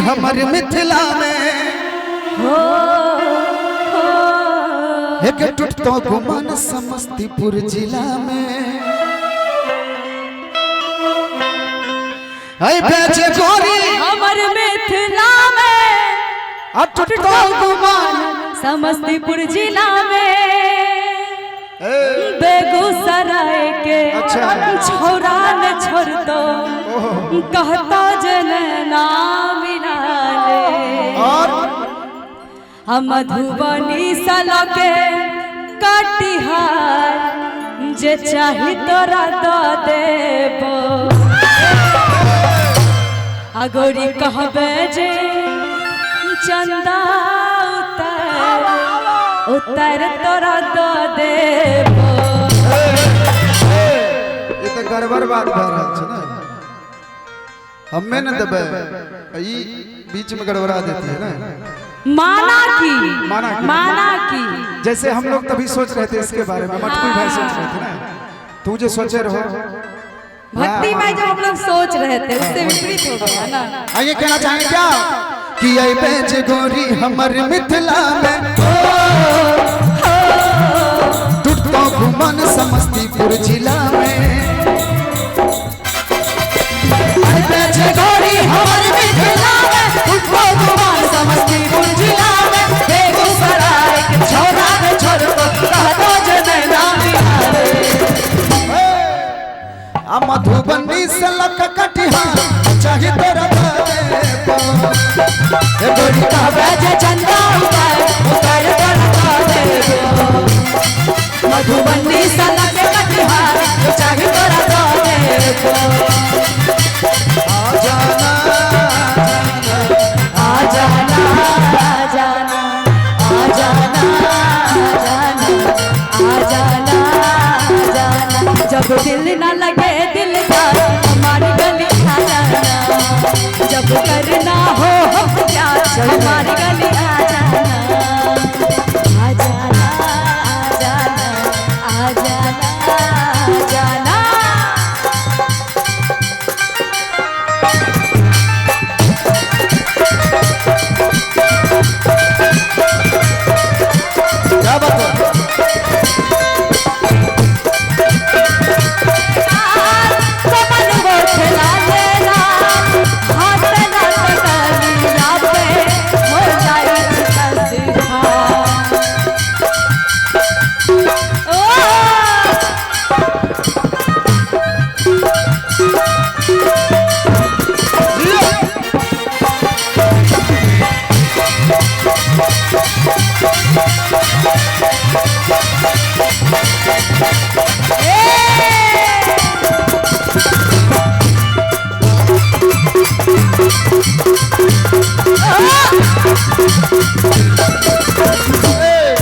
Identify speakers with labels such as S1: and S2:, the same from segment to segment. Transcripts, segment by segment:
S1: हमारे मिथिला में एक टूटतो गुमान समस्तीपुर जिला में बेचे गोरी
S2: हमारे मिथिला में
S1: टूटतो गुमान
S2: समस्तीपुर जिला में बेगूसराय के छोरा न छोड़ दो कहता जन नाम मिलाले
S1: और
S2: मधुबनी सला के कटिहार जे चाही तोरा दो देबो अगोरी कहबे जे चंदा उतर तोरा दो देबो।
S1: ये तो गड़बड़ बात कह रहा है ना, हमें न दबे ई बीच में गड़बड़ा देती है ना।
S2: माना की
S1: जैसे हम लोग तभी सोच रहे थे इसके बारे में, मटकुल भाई सोच रहे थे ना, तू जो सोचे रहो
S2: भक्ति में जो हम लोग सोच रहे थे उससे विपरीत हो गया ना।
S1: ये कहना चाहेंगे क्या कि ये बेच गोरी हमारे मिथिला में टूटतो घुमन समस्तीपुर जिला में बेच गोरी हमारे मिथिला में टूटतो घुमन समस्तीपुर जिला में बेगूसराय के छोरा ने छोड़ को कहतो जनैना बिहारे आ मधुबनी से लक कटिहार चाहे तोरा देबो गोरी कहबे जे चंदा उतर तोरा देबो मधुबनी से लक कटिहार चाहे तोरा देबो आ जाना आ जाना आ जाना आ जाना आ जाना जब दिल ना लगे दिलदार हमारी गली आ जाना जब करना हो प्यार हमारी गली आ जाना आ जाना आ जाना आ जाना आ जाना। क्या बात है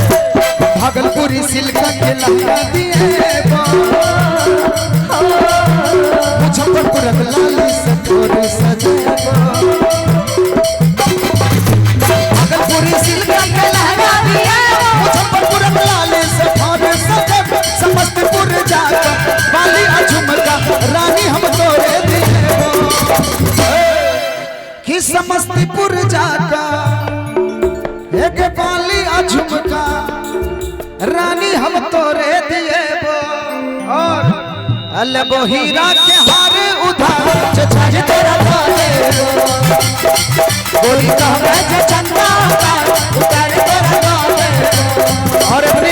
S1: भागलपुरी सिल्क के लहंगा दिए मुजफ्फरपुर लाली से तोरे सजेबो भागलपुरी सिल्क के लहंगा दिए मुजफ्फरपुर लाली से तोरे सजेबो समस्तीपुर जाकर वाली झुमका रानी हम तोरे दिएबो कि समस्तीपुर जाकर एक वाली झुमका रानी हम तोरे दिएबो और अलबो हीरा के हार उधार चाहे तोरा देबो गोरी कहबे जे चंदा उतार तोरा देबो और अपनी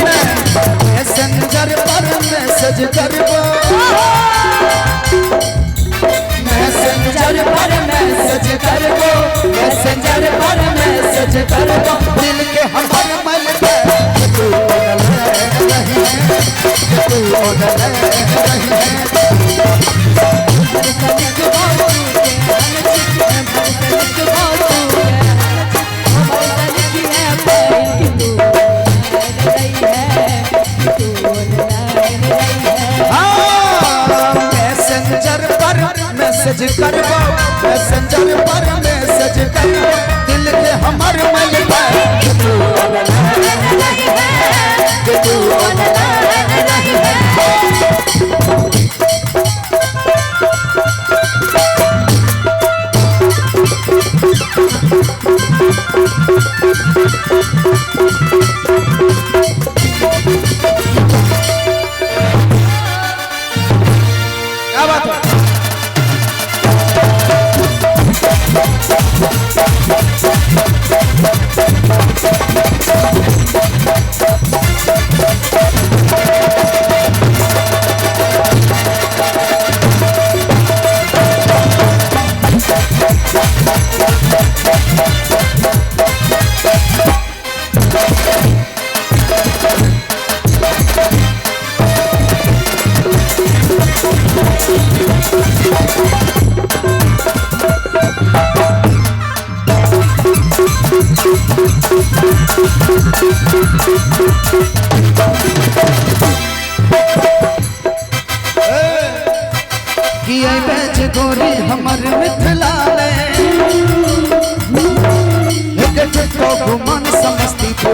S1: मैसेंजर पर मैसेज करबो मैसेंजर पर मैसेज करबो मैसेंजर पर मैसेज करबो दिल के हमार मन पे तू नहीं तू नहीं मैसेंजर पर मैसेज करबो मैसेंजर पर मैसेज करबो दिल के हमार मन पे तू नहीं है तू नहीं है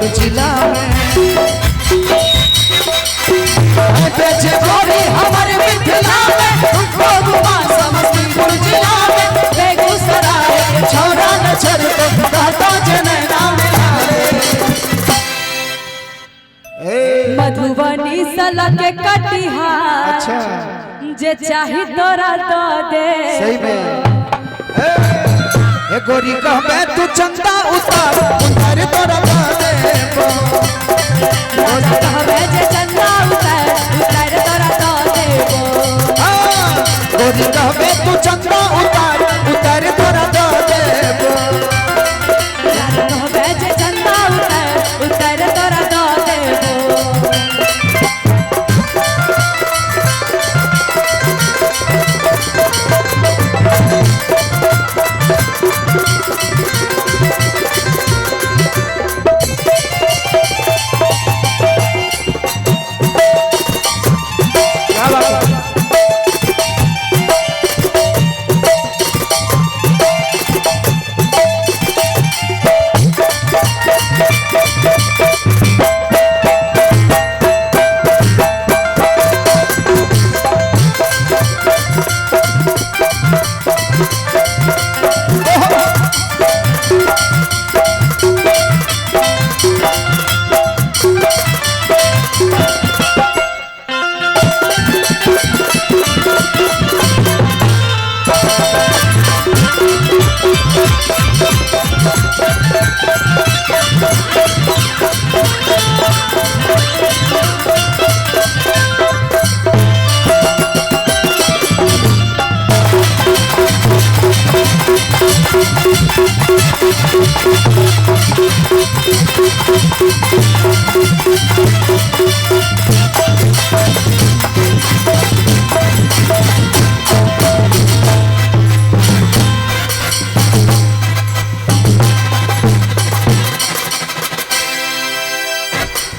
S3: समस्तीपुर जिला में बेचे गोरी हमारे मिथिला में तुमको घुमा समस्तीपुर जिला में बेगूसराय छोरा न छड़ को कहता जनैना में
S1: मधुबनी सला के कटिहार
S3: अच्छा
S1: जे चाही तोरा दो दे
S3: सही में ए गोरी कहबे तू चंदा उतार तोरा दे
S1: राजा कहबे जे चंदा उतार तोरा दो देबो
S3: गोरी कहबे तू चंदा उतार तोरा दे